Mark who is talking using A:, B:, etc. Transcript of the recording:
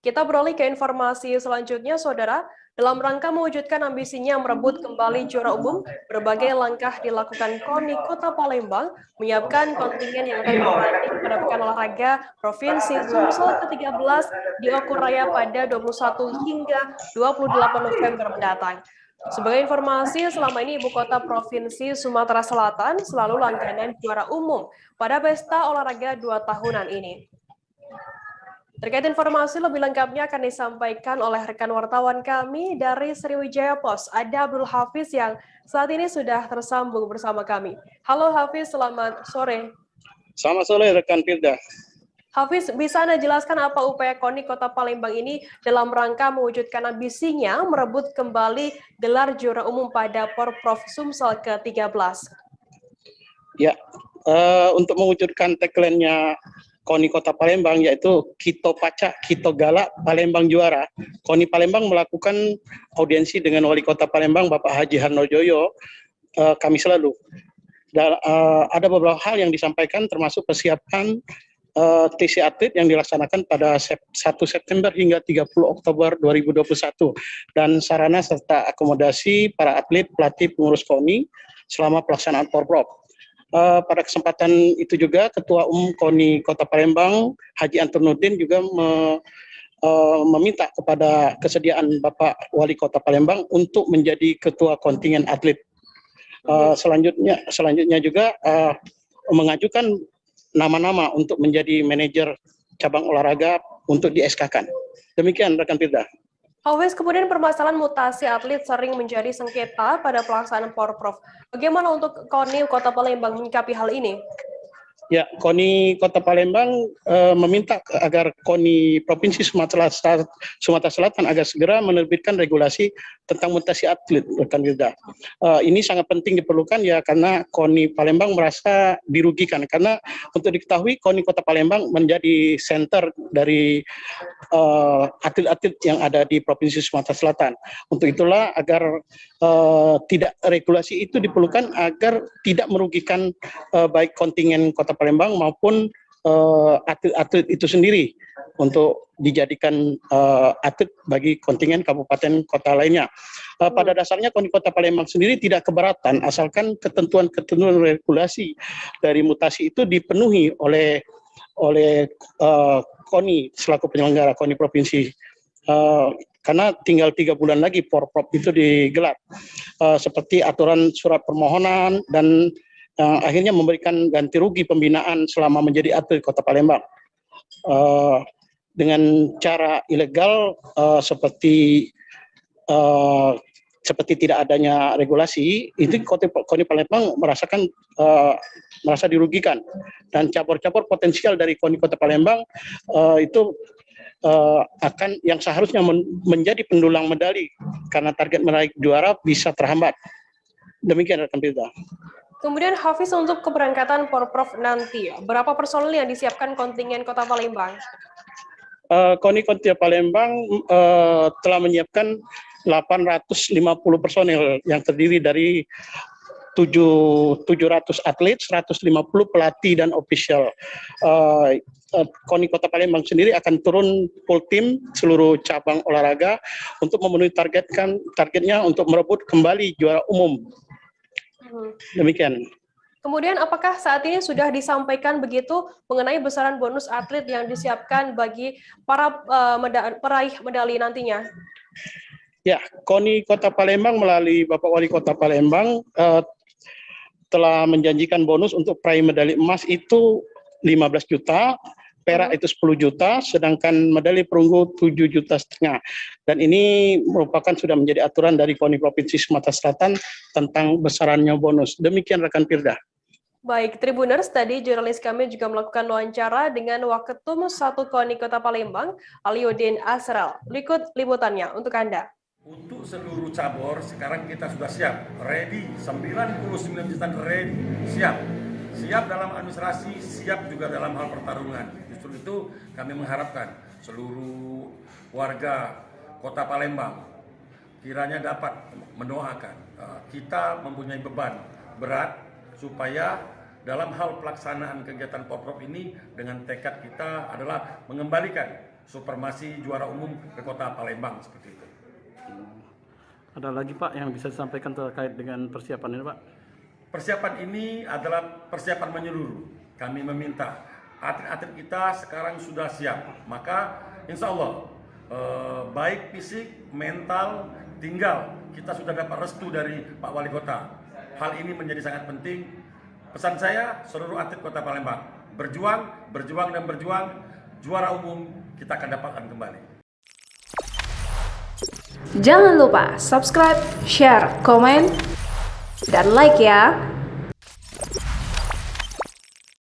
A: Kita beralih ke informasi selanjutnya, Saudara. Dalam rangka mewujudkan ambisinya merebut kembali juara umum, berbagai langkah dilakukan KONI Kota Palembang menyiapkan kontingen yang akan bertanding pada Pekan Olahraga Provinsi Sumsel ke-13 di Okuraya pada 21 hingga 28 November mendatang. Sebagai informasi, selama ini Ibu Kota Provinsi Sumatera Selatan selalu langganan juara umum pada pesta olahraga 2 tahunan ini. Terkait informasi lebih lengkapnya akan disampaikan oleh rekan wartawan kami dari Sriwijaya Pos, ada Abdul Hafiz yang saat ini sudah tersambung bersama kami. Halo Hafiz, selamat sore.
B: Selamat sore rekan Firda.
A: Hafiz, bisa Anda jelaskan apa upaya KONI Kota Palembang ini dalam rangka mewujudkan ambisinya merebut kembali gelar juara umum pada Porprov Sumsel ke-13?
B: Ya, untuk mewujudkan tagline-nya KONI Kota Palembang, yaitu Kito Pacak, Kito Galak, Palembang Juara. KONI Palembang melakukan audiensi dengan Wali Kota Palembang, Bapak Haji Harnojoyo, Kamis lalu. Dan, ada beberapa hal yang disampaikan, termasuk persiapan TC atlet yang dilaksanakan pada 1 September hingga 30 Oktober 2021. Dan sarana serta akomodasi para atlet, pelatih, pengurus KONI selama pelaksanaan Porprov. Pada kesempatan itu juga Ketua Umum KONI Kota Palembang, Haji Antonuddin juga meminta kepada kesediaan Bapak Wali Kota Palembang untuk menjadi Ketua Kontingen Atlet. Selanjutnya juga mengajukan nama-nama untuk menjadi manajer cabang olahraga untuk di SK-kan. Demikian rekan Firda.
A: Hafiz, kemudian permasalahan mutasi atlet sering menjadi sengketa pada pelaksanaan Porprov. Bagaimana untuk KONI Kota Palembang menyikapi hal ini?
B: Ya, KONI Kota Palembang meminta agar KONI Provinsi Sumatera Selatan agar segera menerbitkan regulasi tentang mutasi atlet, rekan Firda. Ini sangat penting diperlukan ya, karena KONI Palembang merasa dirugikan, karena untuk diketahui KONI Kota Palembang menjadi center dari atlet-atlet yang ada di Provinsi Sumatera Selatan. Untuk itulah agar tidak regulasi itu diperlukan agar tidak merugikan baik kontingen Kota Palembang maupun atlet-atlet itu sendiri untuk dijadikan atlet bagi kontingen kabupaten kota lainnya. Pada dasarnya KONI Kota Palembang sendiri tidak keberatan asalkan ketentuan regulasi dari mutasi itu dipenuhi oleh KONI selaku penyelenggara KONI provinsi. Karena tinggal 3 bulan lagi Porprov itu digelar, seperti aturan surat permohonan dan akhirnya memberikan ganti rugi pembinaan selama menjadi atlet Kota Palembang dengan cara ilegal, seperti tidak adanya regulasi. Itu KONI Palembang merasa dirugikan, dan cabur-cabur potensial dari KONI Kota Palembang itu akan yang seharusnya menjadi pendulang medali karena target meraih juara bisa terhambat. Demikian rekan Firda.
A: Kemudian Hafiz, untuk keberangkatan Porprov nanti, berapa personel yang disiapkan kontingen Kota Palembang?
B: KONI Kota Palembang telah menyiapkan 850 personel yang terdiri dari 700 atlet, 150 pelatih dan official. KONI Kota Palembang sendiri akan turun full tim seluruh cabang olahraga untuk memenuhi targetnya untuk merebut kembali juara umum. Demikian.
A: Kemudian apakah saat ini sudah disampaikan begitu mengenai besaran bonus atlet yang disiapkan bagi para peraih medali nantinya?
B: Ya, KONI Kota Palembang melalui Bapak Wali Kota Palembang telah menjanjikan bonus untuk peraih medali emas itu 15 juta, perak itu 10 juta, sedangkan medali perunggu 7,5 juta. Dan ini merupakan sudah menjadi aturan dari KONI Provinsi Sumatera Selatan tentang besarannya bonus. Demikian rekan Firda.
A: Baik, Tribuners, tadi jurnalis kami juga melakukan wawancara dengan Waketum 1 KONI Kota Palembang, Aliuddin Asral. Berikut liputannya untuk Anda.
C: Untuk seluruh cabur sekarang kita sudah siap, ready, 99 juta ready, siap. Siap dalam administrasi, siap juga dalam hal pertarungan. Justru itu kami mengharapkan seluruh warga Kota Palembang kiranya dapat mendoakan. Kita mempunyai beban berat supaya dalam hal pelaksanaan kegiatan Porprov ini dengan tekad kita adalah mengembalikan Supermasi juara umum ke Kota Palembang seperti itu.
D: Ada lagi Pak yang bisa disampaikan terkait dengan persiapan ini Pak?
C: Persiapan ini adalah persiapan menyeluruh. Kami meminta atlet-atlet kita sekarang sudah siap, maka insya Allah baik fisik, mental, tinggal kita sudah dapat restu dari Pak Wali Kota. Hal ini menjadi sangat penting. Pesan saya, seluruh atlet Kota Palembang, berjuang, berjuang dan berjuang, juara umum kita akan dapatkan kembali.
E: Jangan lupa subscribe, share, komen, dan like ya.